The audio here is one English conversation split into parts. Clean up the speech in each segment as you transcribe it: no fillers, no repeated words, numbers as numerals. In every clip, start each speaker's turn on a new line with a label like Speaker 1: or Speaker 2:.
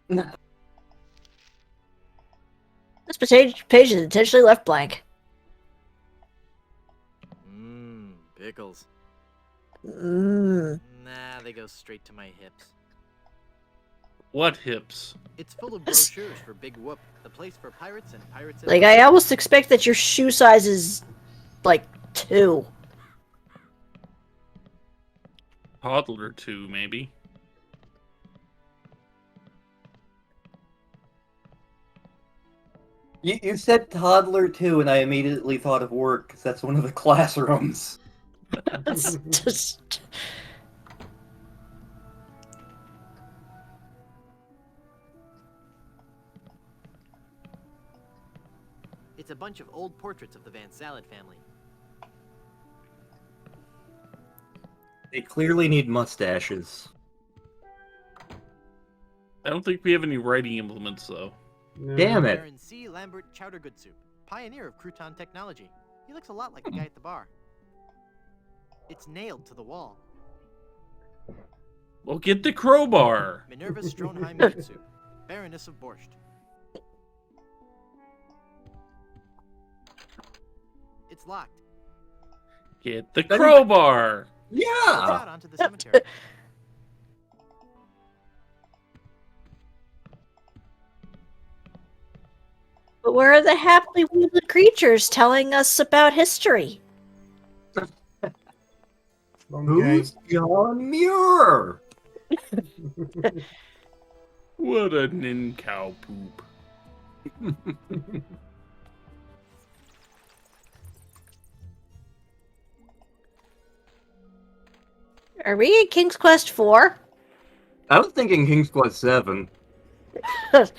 Speaker 1: This page is intentionally left blank.
Speaker 2: Pickles.
Speaker 1: Mmm.
Speaker 2: Nah, they go straight to my hips.
Speaker 3: What hips?
Speaker 2: It's full of brochures for Big Whoop, the place for pirates and pirates.
Speaker 1: Like, I almost expect that your shoe size is, like, 2.
Speaker 3: Toddler 2, maybe.
Speaker 4: You said toddler 2, and I immediately thought of work, because that's one of the classrooms.
Speaker 1: That's just...
Speaker 2: It's a bunch of old portraits of the Van Salad family.
Speaker 4: They clearly need mustaches.
Speaker 3: I don't think we have any writing implements, though.
Speaker 5: No.
Speaker 4: Damn it.
Speaker 2: Baron C. Lambert Chowdergood Soup, pioneer of crouton technology. He looks a lot like the guy at the bar. It's nailed to the wall.
Speaker 3: Well, get the crowbar.
Speaker 2: Minerva Stronheim Meat Soup, Baroness of Borscht. It's locked.
Speaker 3: Get the crowbar.
Speaker 2: It's
Speaker 4: Yeah!
Speaker 2: out onto the cemetery.
Speaker 1: But where are the happily wheeling creatures telling us about history?
Speaker 5: Wrong
Speaker 4: Who's John Muir?
Speaker 3: What a nin-cow poop.
Speaker 1: Are we in King's Quest 4?
Speaker 4: I was thinking King's Quest 7.
Speaker 5: This,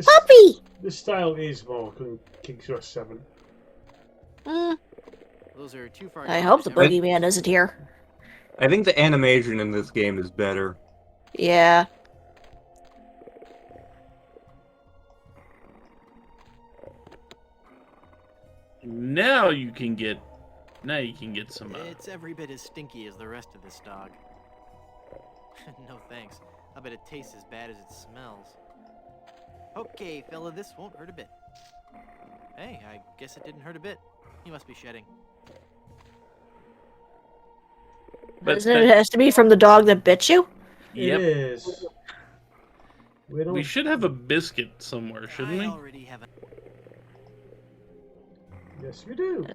Speaker 1: Puppy!
Speaker 5: this style is more King's Quest 7.
Speaker 1: Mm,
Speaker 2: Those are too far.
Speaker 1: I hope the
Speaker 2: down.
Speaker 1: boogeyman isn't here.
Speaker 4: I think the animation in this game is better.
Speaker 1: Yeah.
Speaker 3: Now you can get some.
Speaker 2: It's every bit as stinky as the rest of this dog. No thanks. I bet it tastes as bad as it smells. Okay, fella, this won't hurt a bit. Hey, I guess it didn't hurt a bit. You must be shedding.
Speaker 3: But
Speaker 1: Doesn't it has to be from the dog that bit you?
Speaker 3: Yep.
Speaker 5: It is.
Speaker 3: We should have a biscuit somewhere, shouldn't we?
Speaker 2: I already have a...
Speaker 5: Yes, we do.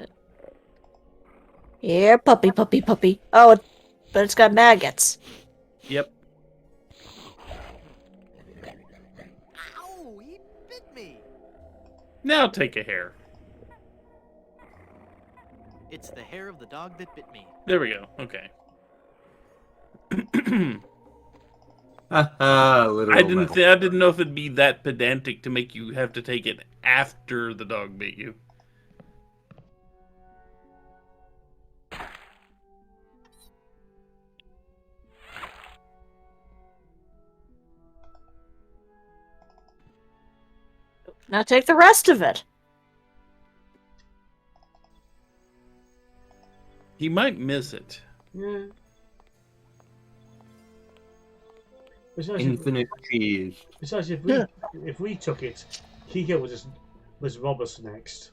Speaker 1: Yeah, puppy, puppy, puppy. Oh, but it's got maggots.
Speaker 3: Yep.
Speaker 2: Ow! He bit me!
Speaker 3: Now take a hair.
Speaker 2: It's the hair of the dog that bit me.
Speaker 3: There we go. Okay.
Speaker 4: Haha, literal
Speaker 3: I
Speaker 4: metal.
Speaker 3: didn't know if it'd be that pedantic to make you have to take it after the dog bit you.
Speaker 1: Now take the rest of it.
Speaker 3: He might miss it.
Speaker 5: Yeah. Besides,
Speaker 4: Infinite cheese.
Speaker 5: if we took it, Kiko was rob us next.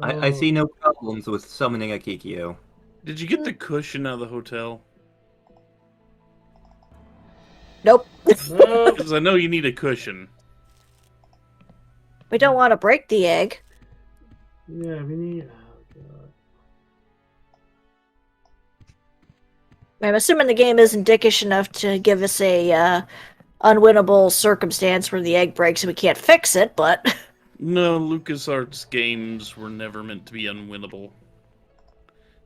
Speaker 4: I see no problems with summoning a Kikyo.
Speaker 3: Did you get the cushion out of the hotel?
Speaker 1: Nope.
Speaker 5: No.
Speaker 3: Because I know you need a cushion.
Speaker 1: We don't want to break the egg.
Speaker 5: Yeah, we need. Oh god.
Speaker 1: I'm assuming the game isn't dickish enough to give us a unwinnable circumstance where the egg breaks and we can't fix it, but...
Speaker 3: No, LucasArts games were never meant to be unwinnable.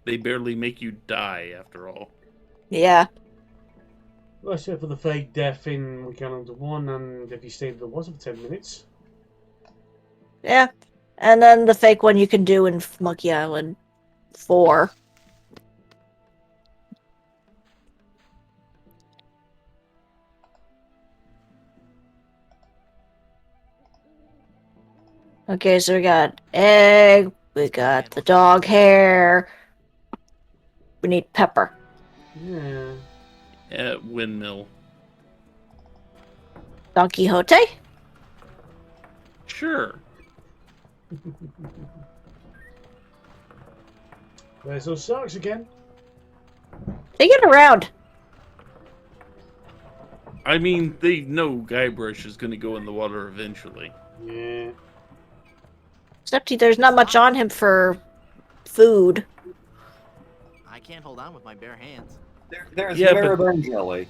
Speaker 3: They barely make you die, after all.
Speaker 1: Yeah.
Speaker 5: Well, except for the fake death in Weekend Under 1, and if you stayed there was for 10 minutes.
Speaker 1: Yeah. And then the fake one you can do in Monkey Island 4. Okay, so we got egg, we got the dog hair, We need pepper.
Speaker 5: Yeah.
Speaker 3: At windmill.
Speaker 1: Don Quixote?
Speaker 3: Sure.
Speaker 5: There's those sharks again.
Speaker 1: They get around.
Speaker 3: I mean, they know Guybrush is going to go in the water eventually.
Speaker 5: Yeah.
Speaker 1: Except there's not much on him for food.
Speaker 2: I can't hold on with my bare hands.
Speaker 4: There's
Speaker 3: Yeah, but-
Speaker 4: maribel jelly.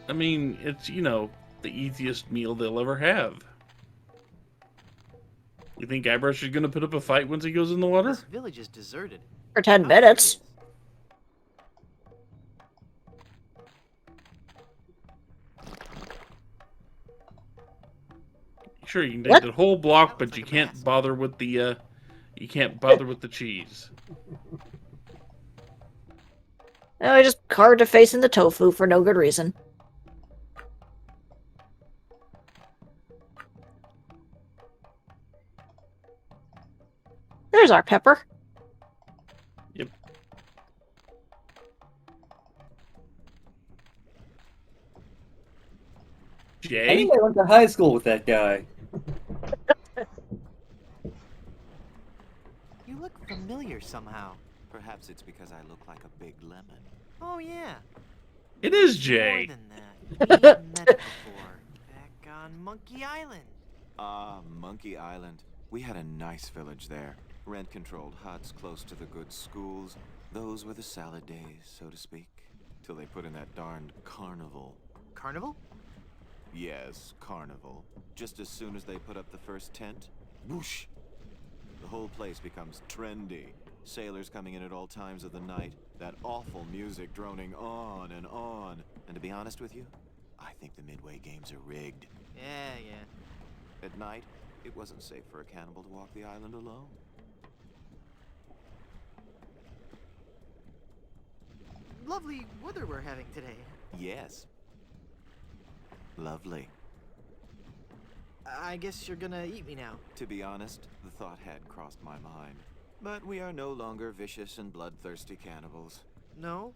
Speaker 3: I mean, it's, the easiest meal they'll ever have. You think Guybrush is going to put up a fight once he goes in the water?
Speaker 2: This village is deserted.
Speaker 1: For 10
Speaker 2: How
Speaker 1: minutes.
Speaker 2: curious.
Speaker 3: Sure, you can take
Speaker 1: What?
Speaker 3: the whole block,
Speaker 2: That
Speaker 3: but
Speaker 2: looks
Speaker 3: you
Speaker 2: like a
Speaker 3: can't
Speaker 2: mess.
Speaker 3: bother with the, cheese.
Speaker 1: No, I just carved a face in the tofu for no good reason. There's our pepper.
Speaker 3: Yep.
Speaker 4: I
Speaker 3: Jay?
Speaker 4: think I went to high school with that guy.
Speaker 2: You look familiar somehow.
Speaker 6: Perhaps it's because I look like a big lemon.
Speaker 2: Oh yeah.
Speaker 3: It is
Speaker 2: More
Speaker 3: Jay.
Speaker 2: than that. We've met before. Back on Monkey Island.
Speaker 6: Ah, Monkey Island. We had a nice village there. Rent-controlled huts close to the good schools. Those were the salad days, so to speak. Till they put in that darned carnival.
Speaker 2: Carnival?
Speaker 6: Yes, carnival. Just as soon as they put up the first tent, whoosh! The whole place becomes trendy. Sailors coming in at all times of the night. That awful music droning on and on. And to be honest with you, I think the Midway games are rigged.
Speaker 2: Yeah.
Speaker 6: At night, it wasn't safe for a cannibal to walk the island alone.
Speaker 2: Lovely weather we're having today.
Speaker 6: Yes. Lovely.
Speaker 2: I guess you're gonna eat me now.
Speaker 6: To be honest, the thought had crossed my mind. But we are no longer vicious and bloodthirsty cannibals.
Speaker 2: No?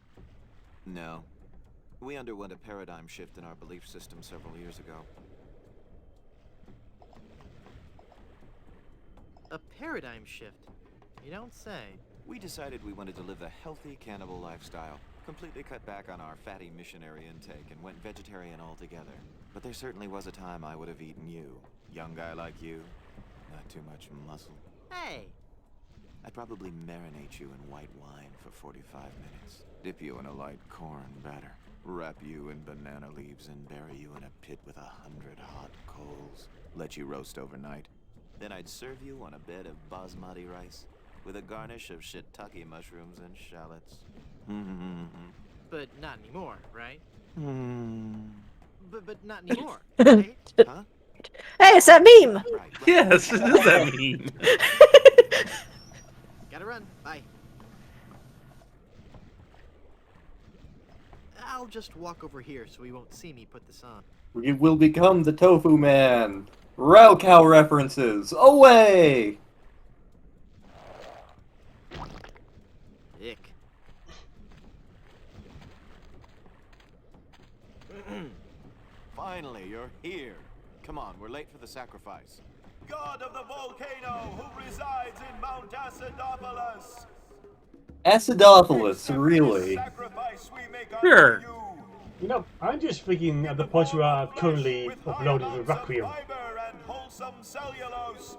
Speaker 6: No. We underwent a paradigm shift in our belief system several years ago.
Speaker 2: A paradigm shift. You don't say.
Speaker 6: We decided we wanted to live a healthy cannibal lifestyle, completely cut back on our fatty missionary intake, and went vegetarian altogether. But there certainly was a time I would have eaten you. Young guy like you, not too much muscle.
Speaker 2: Hey!
Speaker 6: I'd probably marinate you in white wine for 45 minutes, dip you in a light corn batter, wrap you in banana leaves and bury you in a pit with 100 hot coals, let you roast overnight. Then I'd serve you on a bed of basmati rice with a garnish of shiitake mushrooms and shallots.
Speaker 2: But not anymore, right?
Speaker 6: Hmm.
Speaker 2: But not anymore, right?
Speaker 6: Huh?
Speaker 1: Hey, it's that meme!
Speaker 6: Right.
Speaker 3: Yes, what does that mean?
Speaker 2: Gotta run. Bye. I'll just walk over here so he won't see me put this on.
Speaker 4: We will become the Tofu Man. Rao Cow references. Away!
Speaker 2: Ick.
Speaker 6: Finally, you're here. Come on, we're late for the sacrifice.
Speaker 7: God of the volcano who resides in Mount Acidophilus.
Speaker 4: Acidophilus, really?
Speaker 7: Sacrifice we make
Speaker 3: Sure.
Speaker 7: unto you.
Speaker 5: You know, I'm just thinking at the point you are currently
Speaker 7: With high
Speaker 5: uploading the
Speaker 7: amounts of
Speaker 5: Requiem.
Speaker 7: fiber and wholesome cellulose,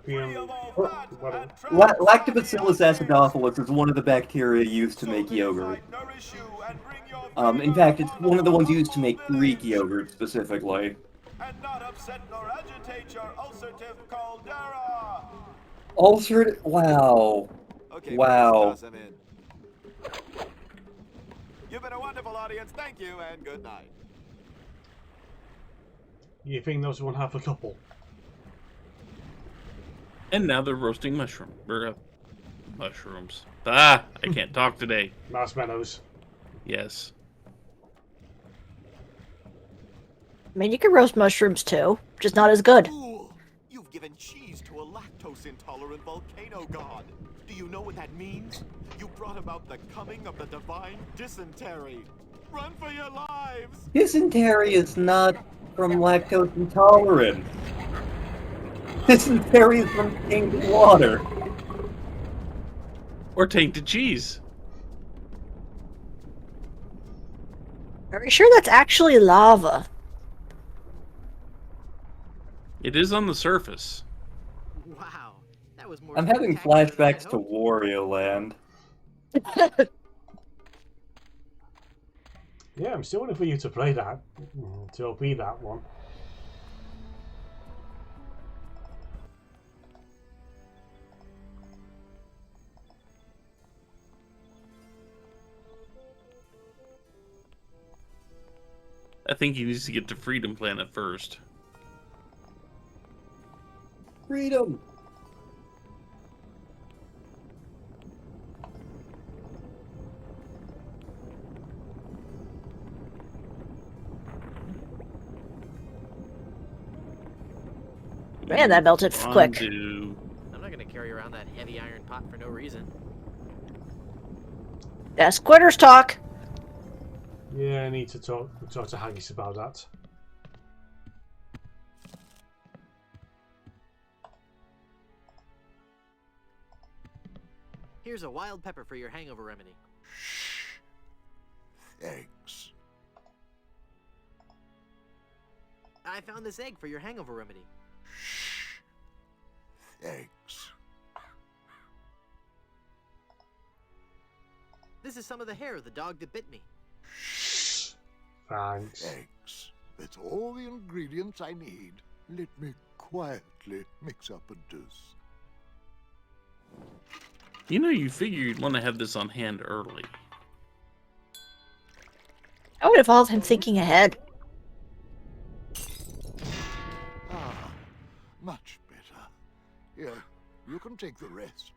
Speaker 7: free
Speaker 5: Requiem.
Speaker 7: of all
Speaker 5: Or
Speaker 7: fat
Speaker 5: whatever.
Speaker 7: and trans
Speaker 4: Lactobacillus
Speaker 7: fatty
Speaker 4: acidophilus is one of the bacteria used to
Speaker 7: So
Speaker 4: make
Speaker 7: this
Speaker 4: yogurt.
Speaker 7: might nourish you and bring your
Speaker 4: In
Speaker 7: favor
Speaker 4: fact, it's
Speaker 7: upon
Speaker 4: one of the
Speaker 7: our
Speaker 4: ones used to make
Speaker 7: humble
Speaker 4: Greek
Speaker 7: village,
Speaker 4: yogurt specifically.
Speaker 7: and not upset nor agitate your ulcerative caldera.
Speaker 4: Ulcerative. Wow.
Speaker 6: Okay,
Speaker 4: Wow.
Speaker 6: boys, toss 'em in. You've been a wonderful audience. Thank you, and good night.
Speaker 5: You think those one half a couple?
Speaker 3: And now they're roasting mushrooms. I can't talk today.
Speaker 5: Marshmallows.
Speaker 3: Yes.
Speaker 1: I mean, you can roast mushrooms too, just not as good.
Speaker 6: Ooh, you've
Speaker 7: given cheese to a lactose-intolerant volcano god. Do you know what that means? You brought about the coming of the divine dysentery. Run for your lives!
Speaker 4: Dysentery is not from lactose intolerance. Dysentery is from tainted water.
Speaker 3: Or tainted cheese.
Speaker 1: Are we sure that's actually lava?
Speaker 3: It is on the surface.
Speaker 2: Wow, that was more.
Speaker 4: I'm having
Speaker 2: spectacular than I
Speaker 4: flashbacks to
Speaker 2: hoped.
Speaker 4: Wario Land.
Speaker 5: Yeah, I'm still waiting for you to play that. To be that one.
Speaker 3: I think he needs to get to Freedom Planet first.
Speaker 4: Freedom!
Speaker 1: Man, that melted quick.
Speaker 3: Fondue.
Speaker 2: I'm not gonna carry around that heavy iron pot for no reason.
Speaker 1: That's quitters talk.
Speaker 5: Yeah, I need to talk to Haggis about that.
Speaker 2: Here's a wild pepper for your hangover remedy.
Speaker 6: Thanks.
Speaker 2: I found this egg for your hangover remedy.
Speaker 6: Thanks.
Speaker 2: This is some of the hair of the dog that bit me.
Speaker 5: Thanks.
Speaker 6: Thanks. That's all the ingredients I need. Let me quietly mix up a dose.
Speaker 3: You know, you figure you'd want to have this on hand early.
Speaker 1: I would have all him thinking ahead.
Speaker 6: Ah, much better. Here, you can take the rest.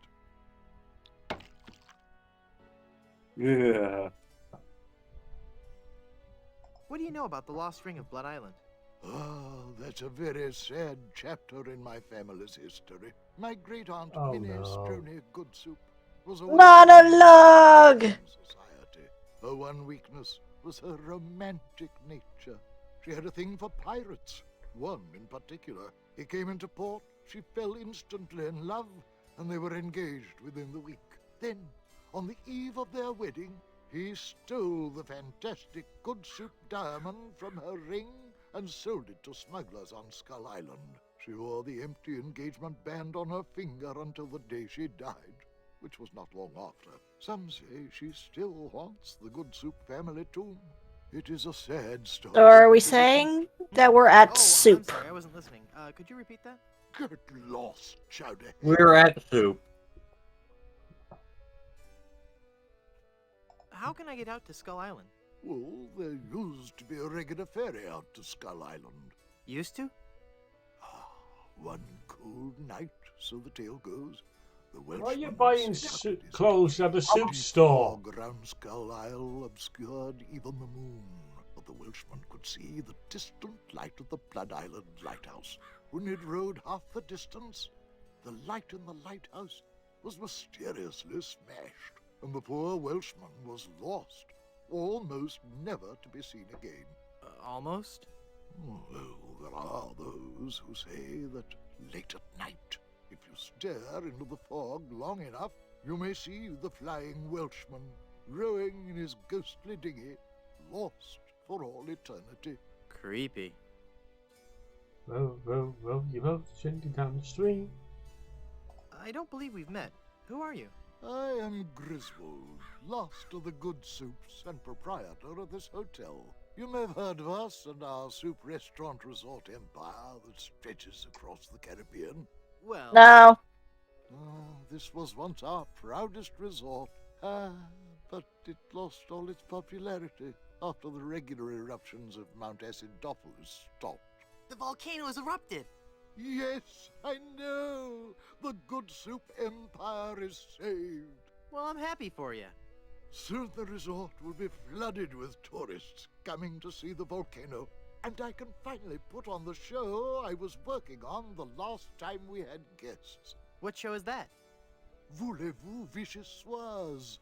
Speaker 4: Yeah.
Speaker 2: What do you know about the lost ring of Blood Island?
Speaker 6: Oh, that's a very sad chapter in my family's history. My great-aunt
Speaker 5: Oh,
Speaker 6: Minnie
Speaker 5: no.
Speaker 6: Strony Goodsoup was a
Speaker 1: Monologue!
Speaker 6: society. Her one weakness was her romantic nature. She had a thing for pirates. One in particular. He came into port, she fell instantly in love, and they were engaged within the week. Then, on the eve of their wedding, he stole the fantastic Goodsoup diamond from her ring and sold it to smugglers on Skull Island. She wore the empty engagement band on her finger until the day she died, which was not long after. Some say she still haunts the Goodsoup family tomb. It is a sad story.
Speaker 1: So are we
Speaker 6: It is a-
Speaker 1: saying that we're at
Speaker 2: I'm
Speaker 1: soup?
Speaker 2: sorry, I wasn't listening. Could you repeat that?
Speaker 6: Get lost, Chowder.
Speaker 4: We're at soup.
Speaker 2: How can I get out to Skull Island?
Speaker 6: Well, there used to be a regular ferry out to Skull Island.
Speaker 2: Used to?
Speaker 6: One cold night, so the tale goes. The
Speaker 5: Why are you
Speaker 6: Welshman
Speaker 5: buying
Speaker 6: stepped his
Speaker 5: clothes at the soup
Speaker 6: Deep
Speaker 5: store?
Speaker 6: fog around Skull Isle obscured even the moon, but the Welshman could see the distant light of the Blood Island lighthouse. When he'd rowed half the distance, the light in the lighthouse was mysteriously smashed, and the poor Welshman was lost, almost never to be seen again.
Speaker 2: Almost?
Speaker 6: Well, there are those who say that late at night, if you stare into the fog long enough, you may see the flying Welshman rowing in his ghostly dinghy, lost for all eternity.
Speaker 2: Creepy.
Speaker 5: Row, row, row your boat gently down the stream.
Speaker 2: I don't believe we've met. Who are you?
Speaker 6: I am Griswold, last of the Goodsoups and proprietor of this hotel. You may have heard of us and our soup restaurant resort empire that stretches across the Caribbean.
Speaker 2: Well...
Speaker 1: No.
Speaker 6: This was once our proudest resort, but it lost all its popularity after the regular eruptions of Mount Acidophilus stopped.
Speaker 2: The volcano has erupted!
Speaker 6: Yes, I know! The Goodsoup empire is saved!
Speaker 2: Well, I'm happy for you.
Speaker 6: Soon the resort will be flooded with tourists coming to see the volcano.
Speaker 8: And I can finally put on the show I was working on the last time we had guests.
Speaker 2: What show is that?
Speaker 8: Voulez-vous vichyssoise?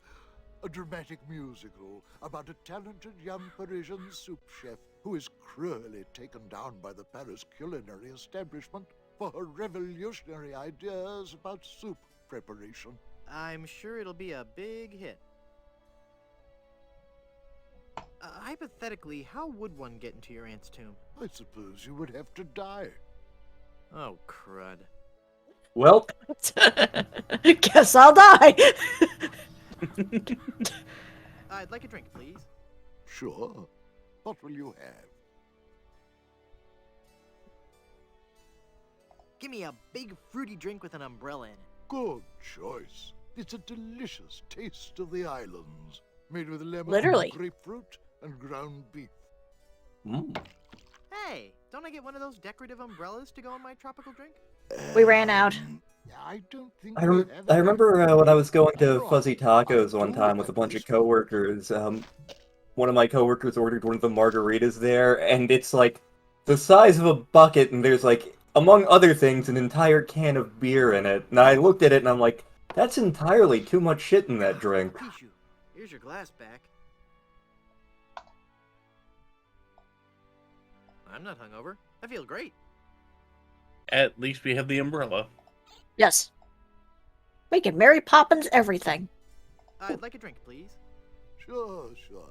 Speaker 8: A dramatic musical about a talented young Parisian soup chef who is cruelly taken down by the Paris culinary establishment for her revolutionary ideas about soup preparation.
Speaker 2: I'm sure it'll be a big hit. Hypothetically, how would one get into your aunt's tomb?
Speaker 8: I suppose you would have to die.
Speaker 2: Oh, crud.
Speaker 4: Well,
Speaker 1: Guess I'll die.
Speaker 2: I'd like a drink, please.
Speaker 8: Sure. What will you have?
Speaker 2: Give me a big fruity drink with an umbrella in it.
Speaker 8: Good choice. It's a delicious taste of the islands, made with lemon,
Speaker 1: Literally.
Speaker 8: grapefruit, and ground beef.
Speaker 2: Hey, don't I get one of those decorative umbrellas to go in my tropical drink?
Speaker 1: We ran out.
Speaker 8: I don't think
Speaker 4: I
Speaker 8: we have any.
Speaker 4: remember when I was going to
Speaker 8: Right.
Speaker 4: Fuzzy Tacos
Speaker 8: I
Speaker 4: one
Speaker 8: do
Speaker 4: time with a
Speaker 8: like
Speaker 4: bunch of
Speaker 8: this.
Speaker 4: coworkers. One of my coworkers ordered one of the margaritas there, and it's like the size of a bucket, and there's like, among other things, an entire can of beer in it. And I looked at it and I'm like, that's entirely too much shit in that drink.
Speaker 2: Pishu, here's your glass back. I'm not hungover. I feel great.
Speaker 3: At least we have the umbrella.
Speaker 1: Yes. We can Mary Poppins everything.
Speaker 2: I'd like a drink, please.
Speaker 8: Sure, sure.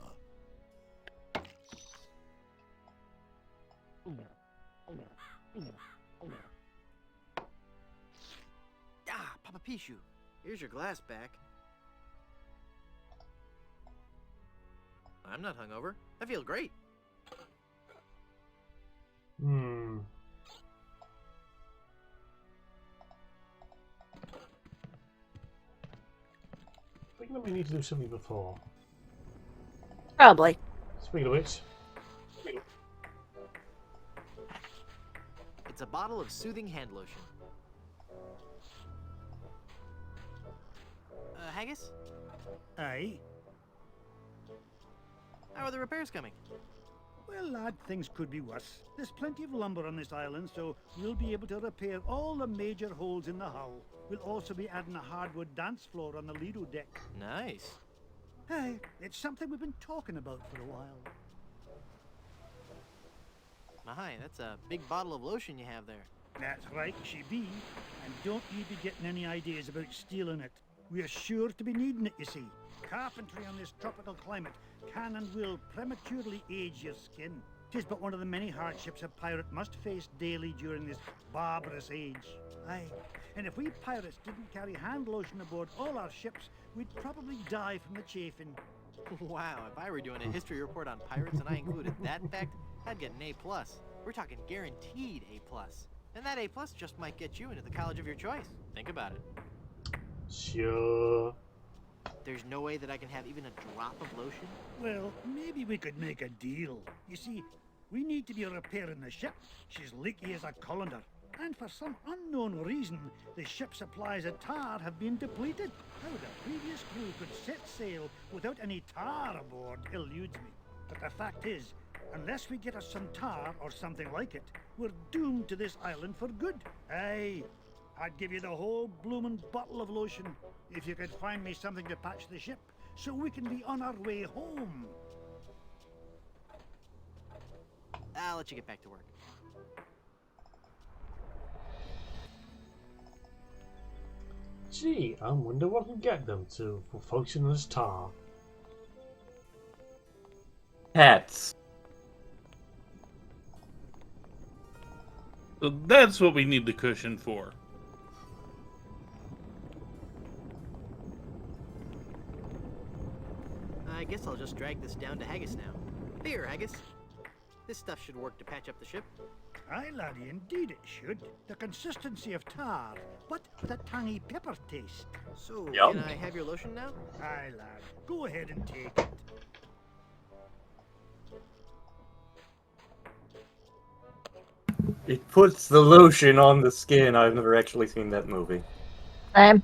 Speaker 2: Papa Pishu, here's your glass back. I'm not hungover. I feel great.
Speaker 5: I think that we need to do something before.
Speaker 1: Probably.
Speaker 5: Speaking of which,
Speaker 2: It's a bottle of soothing hand lotion. Haggis?
Speaker 9: Aye.
Speaker 2: How are the repairs coming?
Speaker 9: Well, lad, things could be worse. There's plenty of lumber on this island, so we'll be able to repair all the major holes in the hull. We'll also be adding a hardwood dance floor on the Lido deck.
Speaker 2: Nice.
Speaker 9: Aye, it's something we've been talking about for a while.
Speaker 2: My, that's a big bottle of lotion you have there.
Speaker 9: That's right, she be. And don't you be getting any ideas about stealing it. We're sure to be needing it, you see. Carpentry on this tropical climate can and will prematurely age your skin. 'Tis but one of the many hardships a pirate must face daily during this barbarous age. Aye, and if we pirates didn't carry hand lotion aboard all our ships, we'd probably die from the chafing.
Speaker 2: Wow, if I were doing a history report on pirates and I included that fact, I'd get an A+. We're talking guaranteed A+. And that A+ just might get you into the college of your choice. Think about it.
Speaker 5: sure.
Speaker 2: There's no way that I can have even a drop of lotion?
Speaker 9: Well, maybe we could make a deal. You see, we need to be repairing the ship. She's leaky as a colander. And for some unknown reason, the ship's supplies of tar have been depleted. How the previous crew could set sail without any tar aboard eludes me. But the fact is, unless we get us some tar or something like it, we're doomed to this island for good. Aye, I'd give you the whole bloomin' bottle of lotion if you could find me something to patch the ship so we can be on our way home.
Speaker 2: I'll let you get back to work.
Speaker 5: Gee, I wonder what can get them to function as tar.
Speaker 4: Hats.
Speaker 3: So that's what we need the cushion for.
Speaker 2: I guess I'll just drag this down to Haggis now. Here, Haggis. This stuff should work to patch up the ship.
Speaker 9: Aye, laddie, indeed it should. The consistency of tar, but with a tangy pepper taste.
Speaker 2: So,
Speaker 4: Yum.
Speaker 2: can I have your lotion now?
Speaker 9: Aye, lad, go ahead and take it.
Speaker 4: It puts the lotion on the skin. I've never actually seen that movie.
Speaker 1: Same.